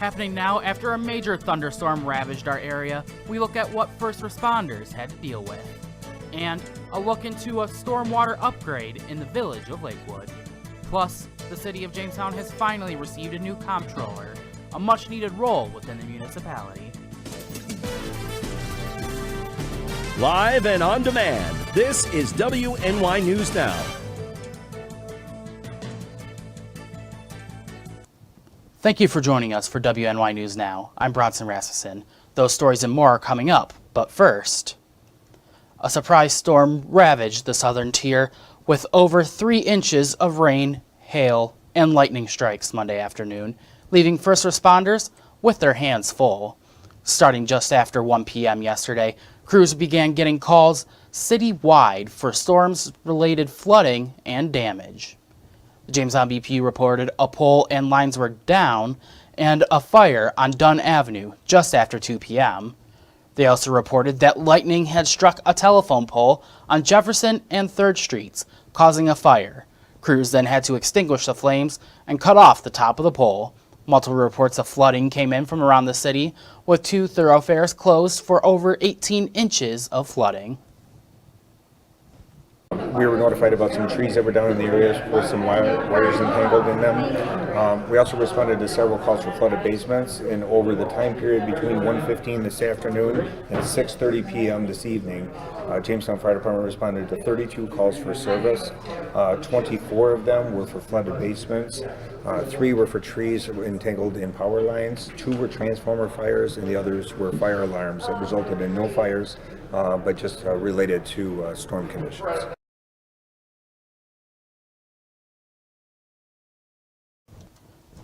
Happening now after a major thunderstorm ravaged our area, we look at what first responders had to deal with. And a look into a stormwater upgrade in the village of Lakewood. Plus, the city of Jamestown has finally received a new comptroller, a much-needed role within the municipality. Live and on demand, this is WNY News Now. Thank you for joining us for WNY News Now. I'm Bronson Rasmussen. Those stories and more are coming up, but first, a surprise storm ravaged the southern tier with over 3 inches of rain, hail, and lightning strikes Monday afternoon, leaving first responders with their hands full. Starting just after 1 p.m. yesterday, crews began getting calls citywide for storms-related flooding and damage. The Jamestown BP reported a pole and lines were down and a fire on Dunn Avenue just after 2 p.m. They also reported that lightning had struck a telephone pole on Jefferson and 3rd Streets, causing a fire. Crews then had to extinguish the flames and cut off the top of the pole. Multiple reports of flooding came in from around the city, with 2 thoroughfares closed for over 18 inches of flooding. We were notified about some trees that were down in the areas with some wires entangled in them. We also responded to several calls for flooded basements, and over the time period between 1:15 this afternoon and 6:30 p.m. this evening, Jamestown Fire Department responded to 32 calls for service. 24 of them were for flooded basements. 3 were for trees entangled in power lines. 2 were transformer fires, and the others were fire alarms that resulted in no fires, but just related to storm conditions.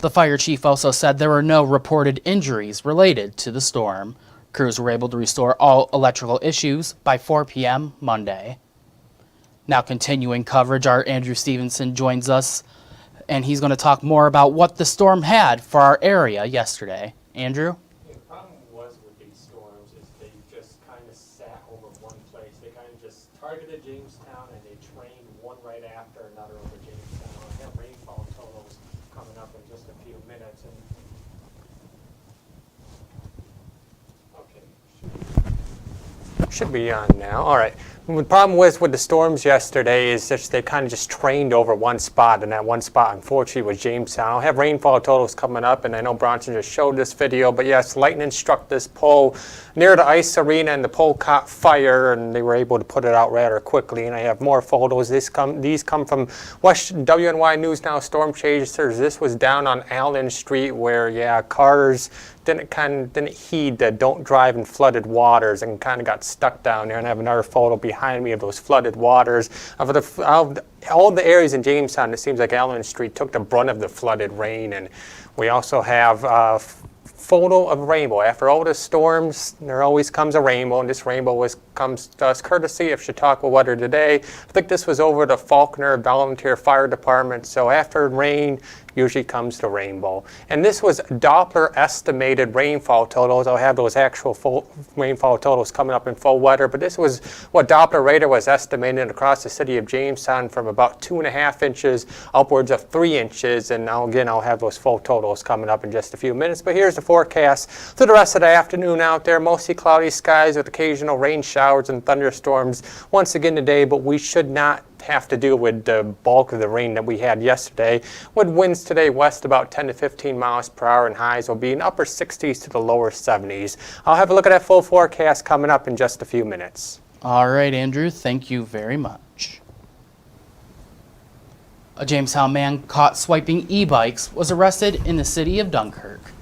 The fire chief also said there were no reported injuries related to the storm. Crews were able to restore all electrical issues by 4 p.m. Monday. Now continuing coverage, our Andrew Stevenson joins us, and he's going to talk more about what the storm had for our area yesterday. Andrew? The problem was with these storms is they just kind of sat over one place. They kind of just targeted Jamestown and they trained one right after another over Jamestown. I have rainfall totals coming up in just a few minutes. And should be on now. All right. The problem was with the storms yesterday is just they kind of just trained over one spot, and that one spot unfortunately was Jamestown. I'll have rainfall totals coming up, and I know Bronson just showed this video, but yes, lightning struck this pole near the ice arena, and the pole caught fire, and they were able to put it out rather quickly. And I have more photos. These come from WNY News Now storm chasers. This was down on Allen Street where cars didn't heed the don't drive in flooded waters and kind of got stuck down there. And I have another photo behind me of those flooded waters. Of all the areas in Jamestown, it seems like Allen Street took the brunt of the flooded rain. And we also have a photo of a rainbow. After all the storms, there always comes a rainbow, and this rainbow comes to us courtesy of Chautauqua Weather Today. I think this was over the Faulkner Volunteer Fire Department. So after rain, usually comes the rainbow. And this was Doppler estimated rainfall totals. I'll have those actual full rainfall totals coming up in full weather, but this was what Doppler radar was estimating across the city of Jamestown from about 2.5 inches upwards of 3 inches. And now again, I'll have those full totals coming up in just a few minutes. But here's the forecast through the rest of the afternoon out there. Mostly cloudy skies with occasional rain showers and thunderstorms once again today, but we should not have to deal with the bulk of the rain that we had yesterday, with winds today west about 10 to 15 miles per hour, and highs will be in upper 60s to the lower 70s. I'll have a look at that full forecast coming up in just a few minutes. All right, Andrew, thank you very much. A Jamestown man caught swiping e-bikes was arrested in the city of Dunkirk.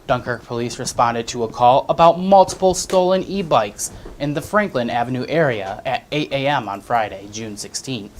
Dunkirk police responded to a call about multiple stolen e-bikes in the Franklin Avenue area at 8 a.m. on Friday, June 16th.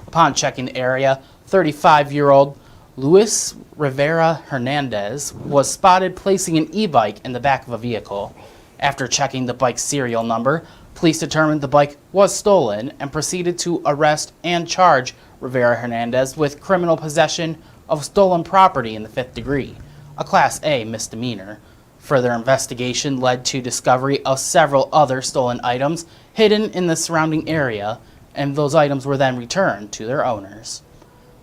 Upon checking the area, 35-year-old Luis Rivera Hernandez was spotted placing an e-bike in the back of a vehicle. After checking the bike's serial number, police determined the bike was stolen and proceeded to arrest and charge Rivera Hernandez with criminal possession of stolen property in the 5th degree, a Class A misdemeanor. Further investigation led to discovery of several other stolen items hidden in the surrounding area, and those items were then returned to their owners.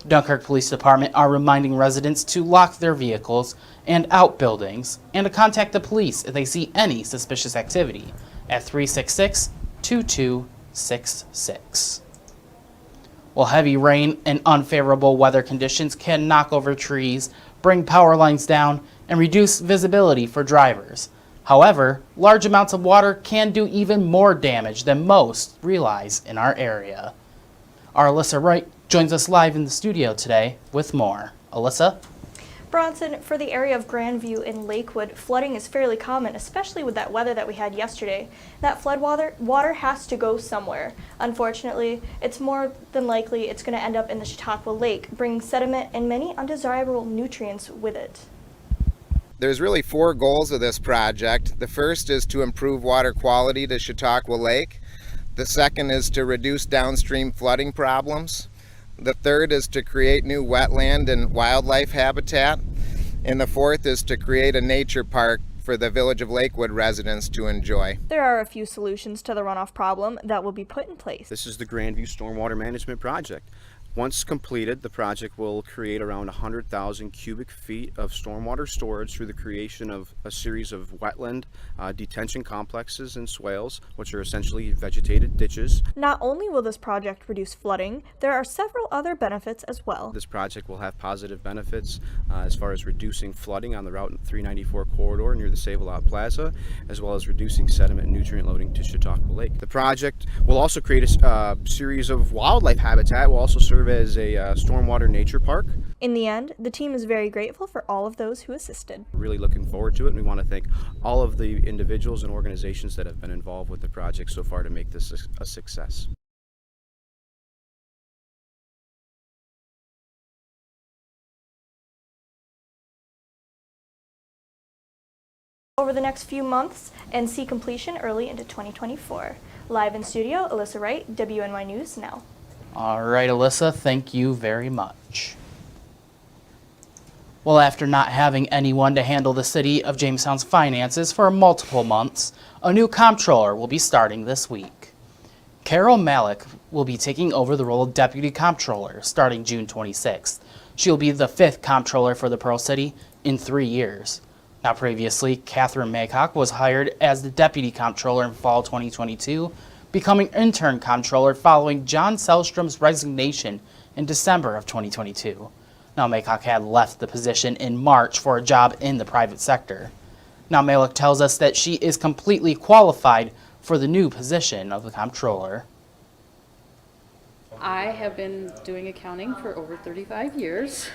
Dunkirk Police Department are reminding residents to lock their vehicles and outbuildings, and to contact the police if they see any suspicious activity at 366-2266. Well, heavy rain and unfavorable weather conditions can knock over trees, bring power lines down, and reduce visibility for drivers. However, large amounts of water can do even more damage than most realize in our area. Our Alyssa Wright joins us live in the studio today with more. Alyssa? Bronson, for the area of Grandview and Lakewood, flooding is fairly common, especially with that weather that we had yesterday. That flood water has to go somewhere. Unfortunately, it's more than likely it's going to end up in the Chautauqua Lake, bringing sediment and many undesirable nutrients with it. There's really 4 goals of this project. The first is to improve water quality to Chautauqua Lake. The second is to reduce downstream flooding problems. The third is to create new wetland and wildlife habitat. And the fourth is to create a nature park for the Village of Lakewood residents to enjoy. There are a few solutions to the runoff problem that will be put in place. This is the Grandview Stormwater Management Project. Once completed, the project will create around 100,000 cubic feet of stormwater storage through the creation of a series of wetland detention complexes and swales, which are essentially vegetated ditches. Not only will this project reduce flooding, there are several other benefits as well. This project will have positive benefits as far as reducing flooding on the Route 394 corridor near the Save-A-Lot Plaza, as well as reducing sediment and nutrient loading to Chautauqua Lake. The project will also create a series of wildlife habitat. Will also serve as a stormwater nature park. In the end, the team is very grateful for all of those who assisted. Really looking forward to it, and we want to thank all of the individuals and organizations that have been involved with the project so far to make this a success. Over the next few months and see completion early into 2024. Live in studio, Alyssa Wright, WNY News Now. All right, Alyssa, thank you very much. Well, after not having anyone to handle the city of Jamestown's finances for multiple months, a new comptroller will be starting this week. Carol Malik will be taking over the role of deputy comptroller starting June 26th. She'll be the 5th comptroller for the Pearl City in 3 years. Now, previously, Catherine Maycock was hired as the deputy comptroller in fall 2022, becoming intern comptroller following John Selstrom's resignation in December of 2022. Now, Maycock had left the position in March for a job in the private sector. Now, Malik tells us that she is completely qualified for the new position of the comptroller. I have been doing accounting for over 35 years.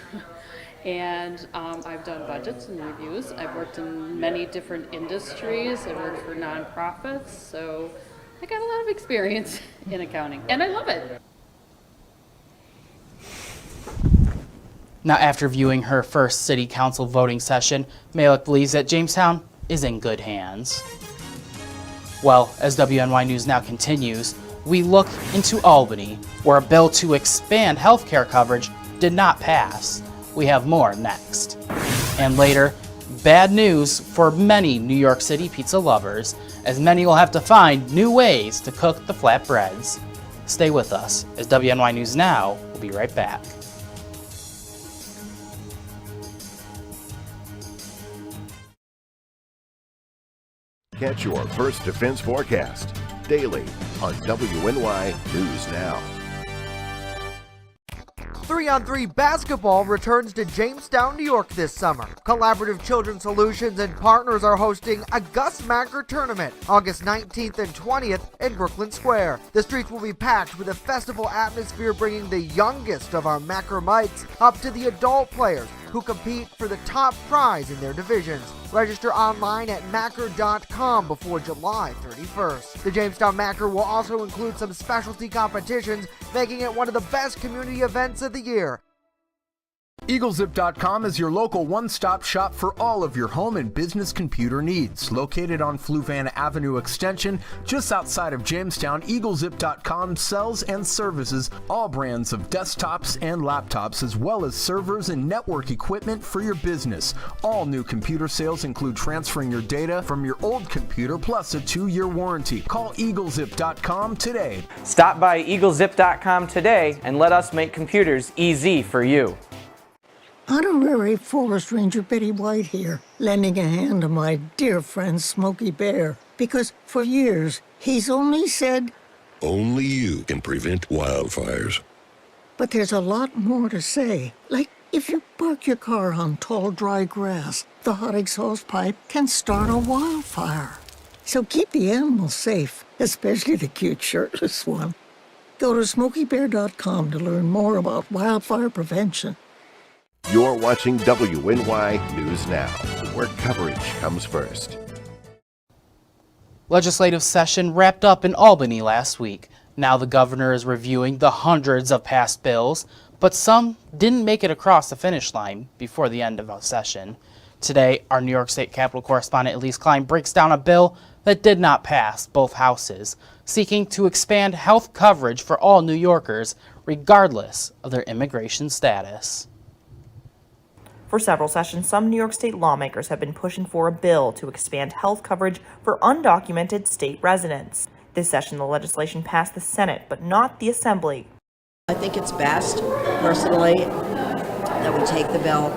And I've done budgets and reviews. I've worked in many different industries. I've worked for nonprofits, so I got a lot of experience in accounting, and I love it. Now, after viewing her first city council voting session, Malik believes that Jamestown is in good hands. Well, as WNY News Now continues, we look into Albany, where a bill to expand healthcare coverage did not pass. We have more next. And later, bad news for many New York City pizza lovers, as many will have to find new ways to cook the flatbreads. Stay with us, as WNY News Now will be right back. Catch your First Defense forecast daily on WNY News Now. 3-on-3 basketball returns to Jamestown, New York this summer. Collaborative Children's Solutions and partners are hosting a Gus Macker tournament August 19th and 20th in Brooklyn Square. The streets will be packed with a festival atmosphere, bringing the youngest of our Macker mites up to the adult players who compete for the top prize in their divisions. Register online at Macker.com before July 31st. The Jamestown Macker will also include some specialty competitions, making it one of the best community events of the year. EagleZip.com is your local one-stop shop for all of your home and business computer needs. Located on Fluvan Avenue Extension, just outside of Jamestown, EagleZip.com sells and services all brands of desktops and laptops, as well as servers and network equipment for your business. All new computer sales include transferring your data from your old computer, plus a 2-year warranty. Call EagleZip.com today. Stop by EagleZip.com today and let us make computers easy for you. Honorary Forest Ranger Betty White here, lending a hand to my dear friend Smokey Bear, because for years he's only said, only you can prevent wildfires. But there's a lot more to say. Like, if you park your car on tall, dry grass, the hot exhaust pipe can start a wildfire. So keep the animals safe, especially the cute shirtless one. Go to SmokeyBear.com to learn more about wildfire prevention. You're watching WNY News Now, where coverage comes first. Legislative session wrapped up in Albany last week. Now the governor is reviewing the hundreds of passed bills, but some didn't make it across the finish line before the end of the session. Today, our New York State Capitol correspondent Elise Klein breaks down a bill that did not pass both houses, seeking to expand health coverage for all New Yorkers, regardless of their immigration status. For several sessions, some New York State lawmakers have been pushing for a bill to expand health coverage for undocumented state residents. This session, the legislation passed the Senate, but not the Assembly. I think it's best, personally, that we take the bill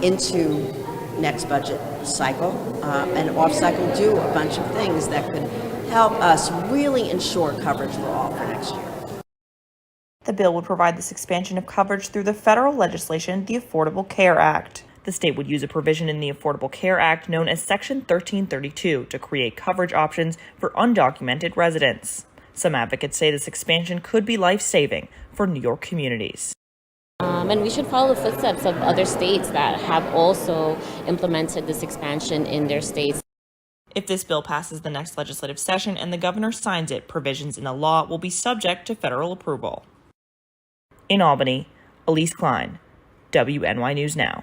into next budget cycle and off-cycle do a bunch of things that could help us really ensure coverage for all for next year. The bill would provide this expansion of coverage through the federal legislation, the Affordable Care Act. The state would use a provision in the Affordable Care Act known as Section 1332 to create coverage options for undocumented residents. Some advocates say this expansion could be life-saving for New York communities. And we should follow the footsteps of other states that have also implemented this expansion in their states. If this bill passes the next legislative session and the governor signs it, provisions in the law will be subject to federal approval. In Albany, Elise Klein, WNY News Now.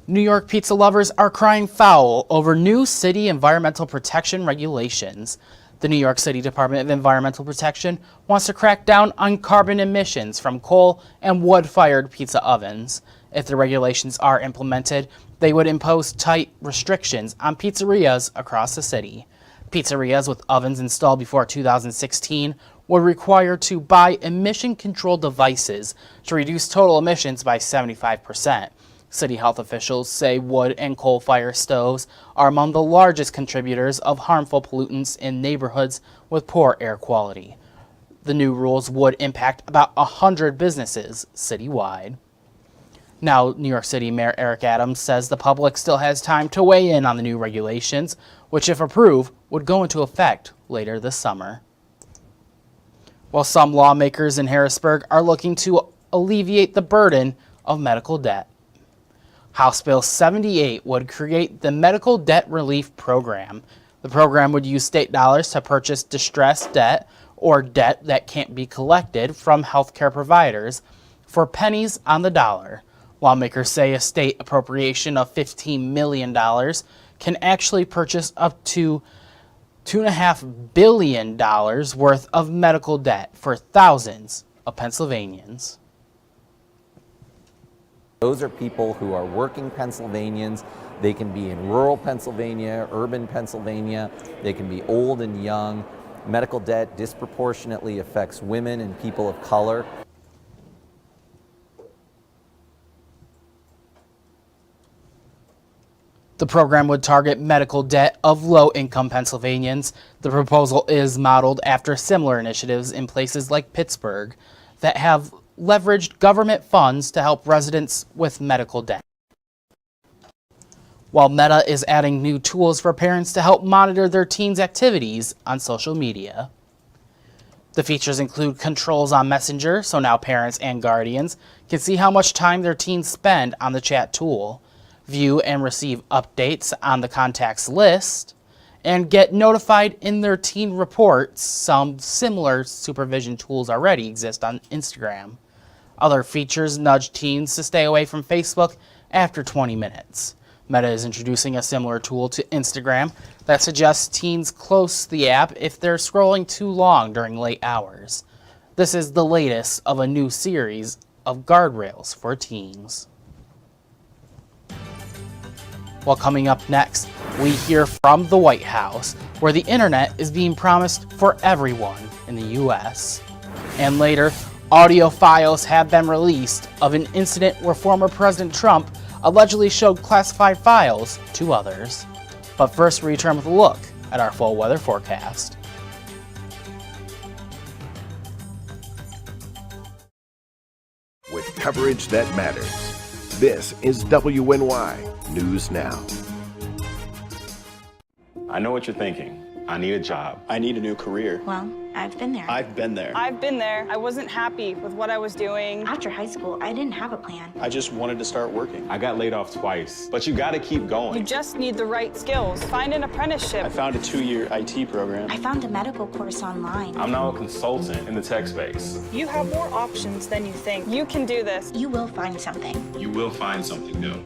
New York pizza lovers are crying foul over new city environmental protection regulations. The New York City Department of Environmental Protection wants to crack down on carbon emissions from coal and wood-fired pizza ovens. If the regulations are implemented, they would impose tight restrictions on pizzerias across the city. Pizzerias with ovens installed before 2016 were required to buy emission control devices to reduce total emissions by 75%. City health officials say wood and coal fire stoves are among the largest contributors of harmful pollutants in neighborhoods with poor air quality. The new rules would impact about 100 businesses citywide. Now, New York City Mayor Eric Adams says the public still has time to weigh in on the new regulations, which, if approved, would go into effect later this summer. While some lawmakers in Harrisburg are looking to alleviate the burden of medical debt. House Bill 78 would create the Medical Debt Relief Program. The program would use state dollars to purchase distressed debt or debt that can't be collected from healthcare providers for pennies on the dollar. Lawmakers say a state appropriation of $15 million can actually purchase up to $2.5 billion worth of medical debt for thousands of Pennsylvanians. Those are people who are working Pennsylvanians. They can be in rural Pennsylvania, urban Pennsylvania. They can be old and young. Medical debt disproportionately affects women and people of color. The program would target medical debt of low-income Pennsylvanians. The proposal is modeled after similar initiatives in places like Pittsburgh that have leveraged government funds to help residents with medical debt. While Meta is adding new tools for parents to help monitor their teens' activities on social media. The features include controls on Messenger, so now parents and guardians can see how much time their teens spend on the chat tool, view and receive updates on the contacts list, and get notified in their teen reports. Some similar supervision tools already exist on Instagram. Other features nudge teens to stay away from Facebook after 20 minutes. Meta is introducing a similar tool to Instagram that suggests teens close the app if they're scrolling too long during late hours. This is the latest of a new series of guardrails for teens. Well, coming up next, we hear from the White House, where the internet is being promised for everyone in the U.S. And later, audio files have been released of an incident where former President Trump allegedly showed classified files to others. But first, we return with a look at our full weather forecast. With coverage that matters, this is WNY News Now. I know what you're thinking. I need a job. I need a new career. Well, I've been there. I've been there. I've been there. I wasn't happy with what I was doing. After high school, I didn't have a plan. I just wanted to start working. I got laid off twice, but you gotta keep going. You just need the right skills. Find an apprenticeship. I found a 2-year IT program. I found a medical course online. I'm now a consultant in the tech space. You have more options than you think. You can do this. You will find something. You will find something new.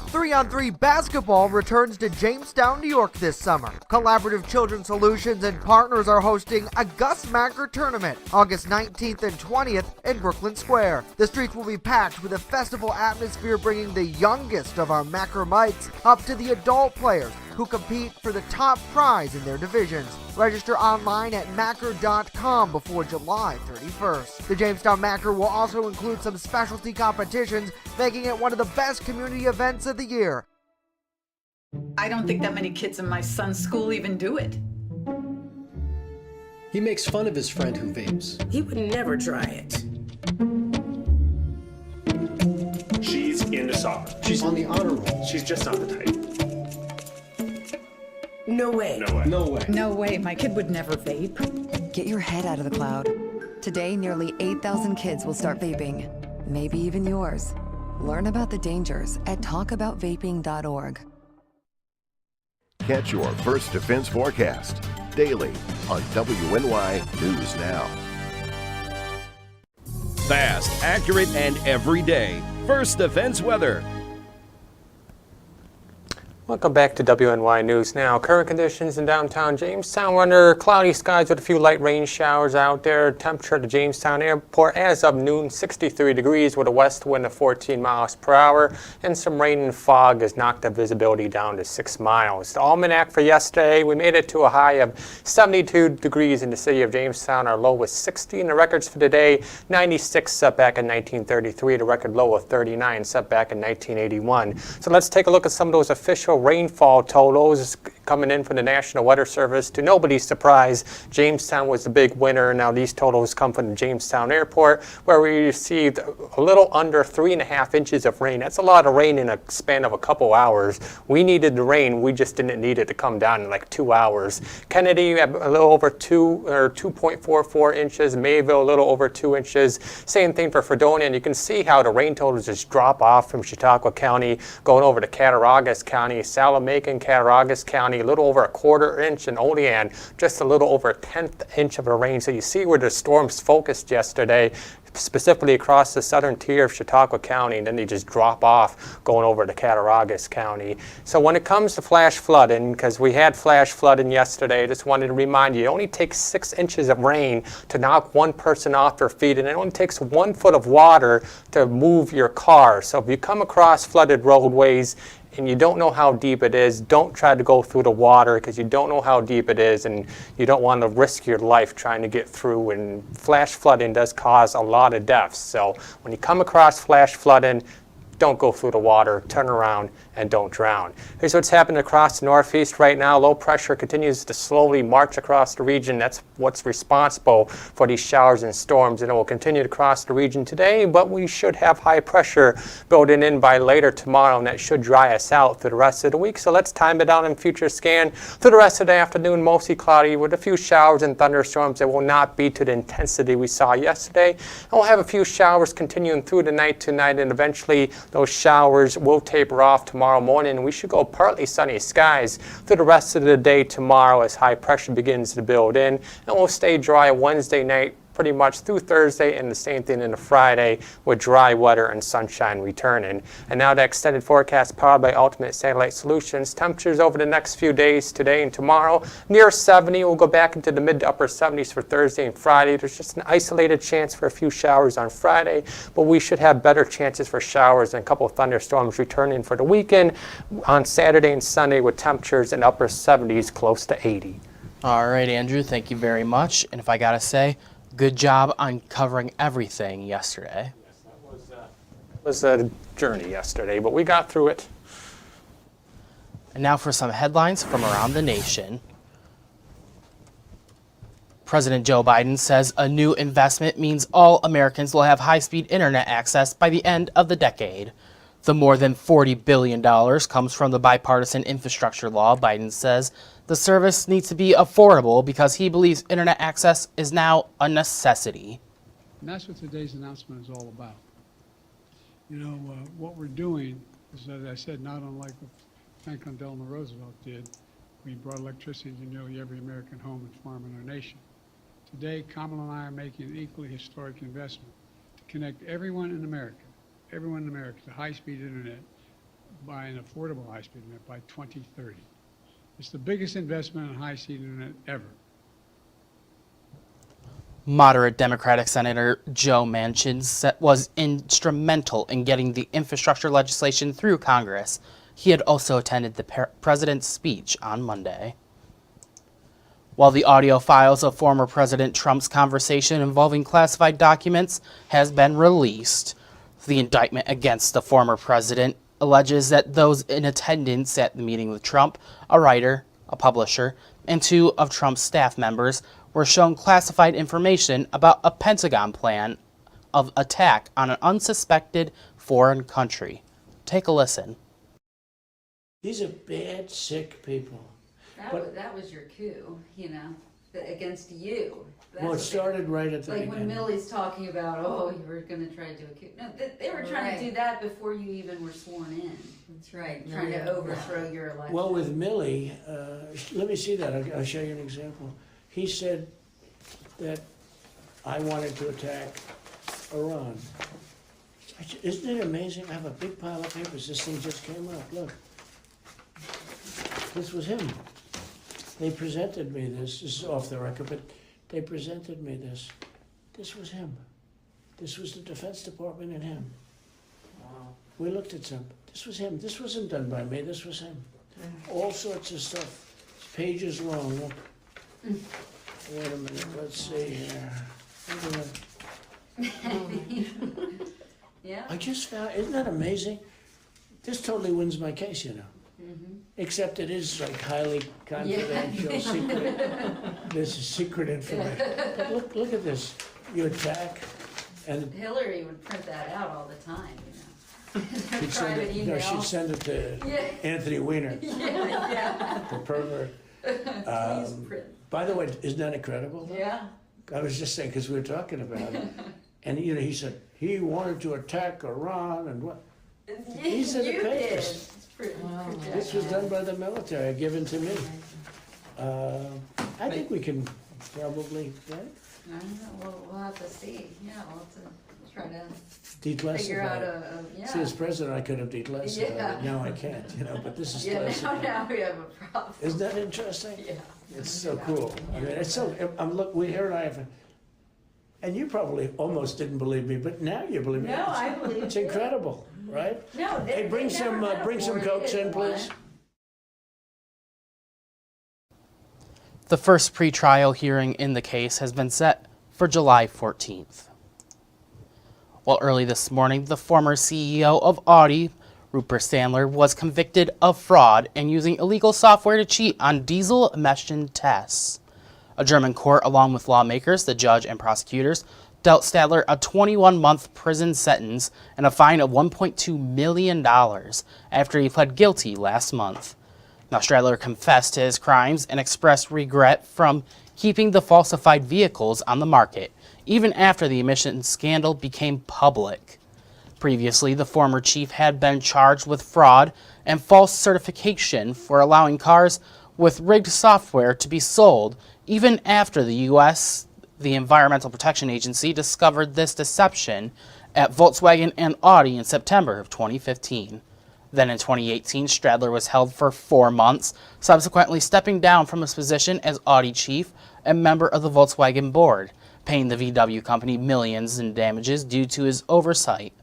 Three-on-three basketball returns to Jamestown, New York this summer. Collaborative Children's Solutions and partners are hosting a Gus Macker tournament August 19th and 20th in Brooklyn Square. The streets will be packed with a festival atmosphere, bringing the youngest of our Macker mites up to the adult players who compete for the top prize in their divisions. Register online at Macker.com before July 31st. The Jamestown Macker will also include some specialty competitions, making it one of the best community events of the year. I don't think that many kids in my son's school even do it. He makes fun of his friend who vapes. He would never try it. She's into soccer. She's on the honor roll. She's just not the type. No way. No way. No way. No way, my kid would never vape. Get your head out of the cloud. Today, nearly 8,000 kids will start vaping. Maybe even yours. Learn about the dangers at talkaboutvaping.org. Catch your First Defense forecast daily on WNY News Now. Fast, accurate, and everyday. First Defense weather. Welcome back to WNY News Now. Current conditions in downtown Jamestown. We're under cloudy skies with a few light rain showers out there. Temperature at the Jamestown airport as of noon, 63 degrees with a west wind of 14 miles per hour. And some rain and fog has knocked the visibility down to 6 miles. The almanac for yesterday, we made it to a high of 72 degrees in the city of Jamestown. Our low was 60. And the records for today, 96 set back in 1933. The record low of 39 set back in 1981. So let's take a look at some of those official rainfall totals coming in from the National Weather Service. To nobody's surprise, Jamestown was the big winner. Now these totals come from the Jamestown Airport, where we received a little under 3.5 inches of rain. That's a lot of rain in a span of a couple hours. We needed the rain, we just didn't need it to come down in like 2 hours. Kennedy, a little over 2.44 inches. Mayville, a little over 2 inches. Same thing for Fredonia, and you can see how the rain totals just drop off from Chautauqua County, going over to Cattaraugus County, Salamanca, Cattaraugus County, a little over a 1/4 inch, and Olean, just a little over a 1/10 inch of the rain. So you see where the storms focused yesterday, specifically across the southern tier of Chautauqua County, and then they just drop off going over to Cattaraugus County. So when it comes to flash flooding, because we had flash flooding yesterday, I just wanted to remind you, it only takes 6 inches of rain to knock one person off their feet, and it only takes 1 foot of water to move your car. So if you come across flooded roadways and you don't know how deep it is, don't try to go through the water, because you don't know how deep it is and you don't want to risk your life trying to get through. And flash flooding does cause a lot of deaths. So when you come across flash flooding, don't go through the water, turn around, and don't drown. Here's what's happening across the northeast right now. Low pressure continues to slowly march across the region. That's what's responsible for these showers and storms, and it will continue to cross the region today, but we should have high pressure building in by later tomorrow, and that should dry us out through the rest of the week. So let's time it out in future scan. Through the rest of the afternoon, mostly cloudy with a few showers and thunderstorms that will not be to the intensity we saw yesterday. And we'll have a few showers continuing through the night tonight, and eventually those showers will taper off tomorrow morning. We should go partly sunny skies through the rest of the day tomorrow as high pressure begins to build in, and we'll stay dry Wednesday night pretty much through Thursday, and the same thing into Friday with dry weather and sunshine returning. And now the extended forecast powered by Ultimate Satellite Solutions. Temperatures over the next few days, today and tomorrow, near 70. We'll go back into the mid to upper 70s for Thursday and Friday. There's just an isolated chance for a few showers on Friday, but we should have better chances for showers and a couple of thunderstorms returning for the weekend on Saturday and Sunday with temperatures in upper 70s close to 80. All right, Andrew, thank you very much. And if I gotta say, good job on covering everything yesterday. Yes, that was a journey yesterday, but we got through it. And now for some headlines from around the nation. President Joe Biden says a new investment means all Americans will have high-speed internet access by the end of the decade. The more than $40 billion comes from the bipartisan infrastructure law. Biden says the service needs to be affordable because he believes internet access is now a necessity. And that's what today's announcement is all about. You know, what we're doing is, as I said, not unlike what Franklin Delano Roosevelt did. We brought electricity to nearly every American home and farm in our nation. Today, Kamala and I are making an equally historic investment to connect everyone in America to high-speed internet by an affordable high-speed internet by 2030. It's the biggest investment in high-speed internet ever. Moderate Democratic Senator Joe Manchin was instrumental in getting the infrastructure legislation through Congress. He had also attended the president's speech on Monday. While the audio files of former President Trump's conversation involving classified documents has been released, the indictment against the former president alleges that those in attendance at the meeting with Trump, a writer, a publisher, and 2 of Trump's staff members were shown classified information about a Pentagon plan of attack on an unsuspected foreign country. Take a listen. These are bad, sick people. That was your coup, you know, against you. Well, it started right at the like beginning. when Millie's talking about, oh, you were going to try to do a coup. No, they were trying to do that before you even were sworn in. That's right. Trying to overthrow your election. Well, with Millie, let me see that. I'll show you an example. He said that I wanted to attack Iran. Isn't it amazing? I have a big pile of papers. This thing just came up. Look. This was him. They presented me this. This is off the record, but they presented me this. This was him. This was the Defense Department and him. Wow. We looked at some. This was him. This wasn't done by me. This was him. All sorts of stuff. It's pages long. Look. Wait a minute. Let's see here. Yeah. I just found, isn't that amazing? This totally wins my case, you know. Except it is like highly confidential, secret. This is secret information. But look at this. You attack, and Hillary would print that out all the time, you know. she'd send it, no, she'd send it to Anthony Weiner, the pervert. Please print. By the way, isn't that incredible? Yeah. I was just saying, because we were talking about it, and you know, he said he wanted to attack Iran and what? These are the papers. This was done by the military, given to me. I think we can probably, right? I don't know. We'll have to see. Yeah, we'll have to try to Declassify. figure out Yeah. See, as president, I could have declassified it. Now I can't, you know, but this is classified. Now we have a problem. Isn't that interesting? Yeah. It's so cool. I mean, it's so, we here and I have, and you probably almost didn't believe me, but now you believe me. No, I believe It's incredible, right? No, hey, bring some Cokes in, please. The first pretrial hearing in the case has been set for July 14th. Well, early this morning, the former CEO of Audi, Rupert Sandler, was convicted of fraud and using illegal software to cheat on diesel emission tests. A German court, along with lawmakers, the judge, and prosecutors, dealt Stadler a 21-month prison sentence and a fine of $1.2 million after he pled guilty last month. Now, Stadler confessed to his crimes and expressed regret from keeping the falsified vehicles on the market, even after the emissions scandal became public. Previously, the former chief had been charged with fraud and false certification for allowing cars with rigged software to be sold, even after the U.S. the Environmental Protection Agency discovered this deception at Volkswagen and Audi in September of 2015. Then in 2018, Stradler was held for 4 months, subsequently stepping down from his position as Audi chief and member of the Volkswagen board, paying the VW company millions in damages due to his oversight.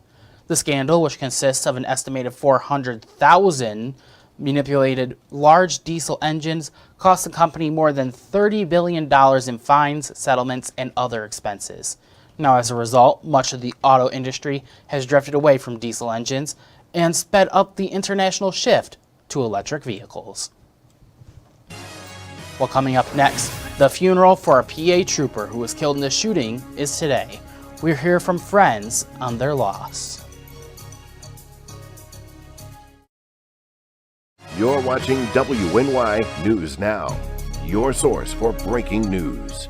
The scandal, which consists of an estimated 400,000 manipulated large diesel engines, cost the company more than $30 billion in fines, settlements, and other expenses. Now, as a result, much of the auto industry has drifted away from diesel engines and sped up the international shift to electric vehicles. Well, coming up next, the funeral for a PA trooper who was killed in the shooting is today. We'll hear from friends on their loss. You're watching WNY News Now, your source for breaking news.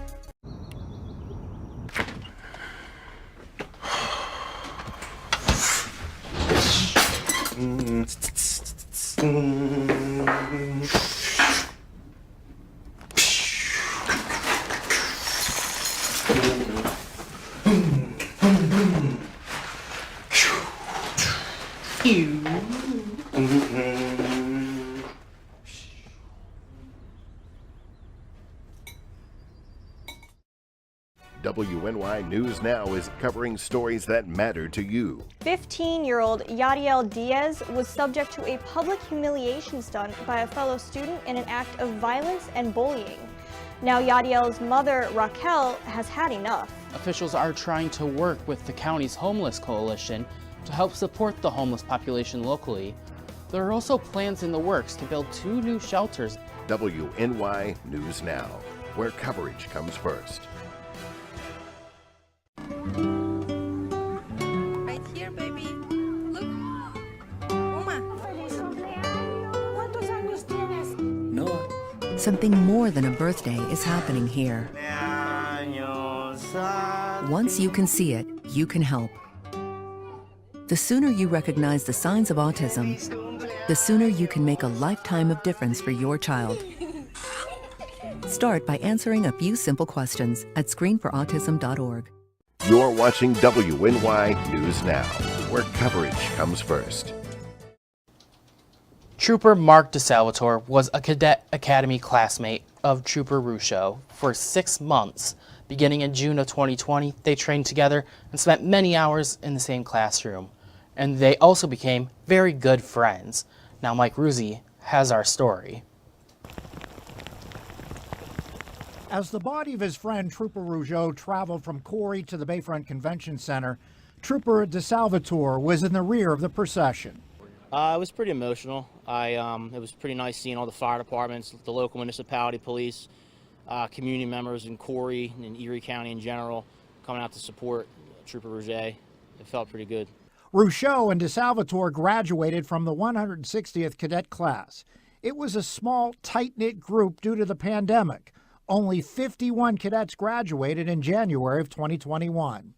WNY News Now is covering stories that matter to you. 15-year-old Yadiel Diaz was subject to a public humiliation stunt by a fellow student in an act of violence and bullying. Now Yadiel's mother, Raquel, has had enough. Officials are trying to work with the county's homeless coalition to help support the homeless population locally. There are also plans in the works to build 2 new shelters. WNY News Now, where coverage comes first. Right here, baby. Look. Uma. Noah. Something more than a birthday is happening here. Once you can see it, you can help. The sooner you recognize the signs of autism, the sooner you can make a lifetime of difference for your child. Start by answering a few simple questions at screenforautism.org. You're watching WNY News Now, where coverage comes first. Trooper Mark DeSalvatore was a Cadet Academy classmate of Trooper Ruscio for 6 months. Beginning in June of 2020, they trained together and spent many hours in the same classroom. And they also became very good friends. Now Mike Ruzzi has our story. As the body of his friend Trooper Rougeau traveled from Corey to the Bayfront Convention Center, Trooper DeSalvatore was in the rear of the procession. It was pretty emotional. It was pretty nice seeing all the fire departments, the local municipality police, community members in Corey and Erie County in general coming out to support Trooper Rougeau. It felt pretty good. Rougeau and DeSalvatore graduated from the 160th Cadet class. It was a small, tight-knit group due to the pandemic. Only 51 cadets graduated in January of 2021.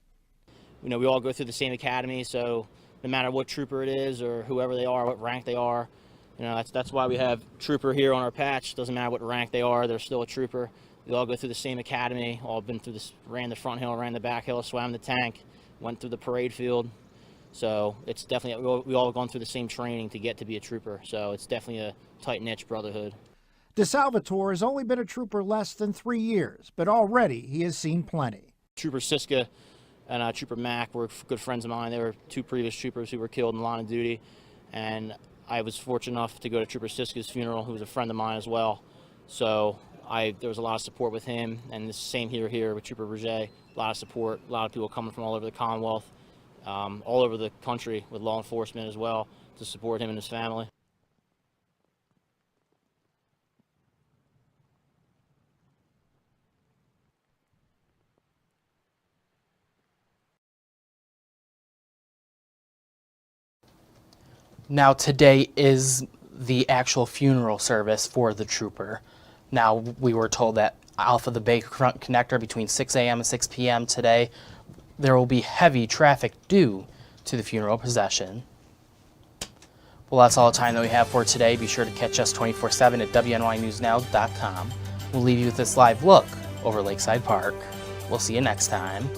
You know, we all go through the same academy, so no matter what trooper it is or whoever they are, what rank they are, you know, that's why we have trooper here on our patch. Doesn't matter what rank they are, they're still a trooper. We all go through the same academy, all been through this, ran the front hill, ran the back hill, swam the tank, went through the parade field. So it's definitely, we all gone through the same training to get to be a trooper. So it's definitely a tight-knit brotherhood. DeSalvatore has only been a trooper less than 3 years, but already he has seen plenty. Trooper Siska and Trooper Mack were good friends of mine. They were 2 previous troopers who were killed in line of duty. And I was fortunate enough to go to Trooper Siska's funeral, who was a friend of mine as well. So there was a lot of support with him, and the same here with Trooper Rougeau. A lot of support, a lot of people coming from all over the Commonwealth, all over the country with law enforcement as well to support him and his family. Now today is the actual funeral service for the trooper. Now we were told that off of the Bayfront Connector between 6 a.m. and 6 p.m. today, there will be heavy traffic due to the funeral procession. Well, that's all the time that we have for today. Be sure to catch us 24/7 at WNYNewsNow.com. We'll leave you with this live look over Lakeside Park. We'll see you next time.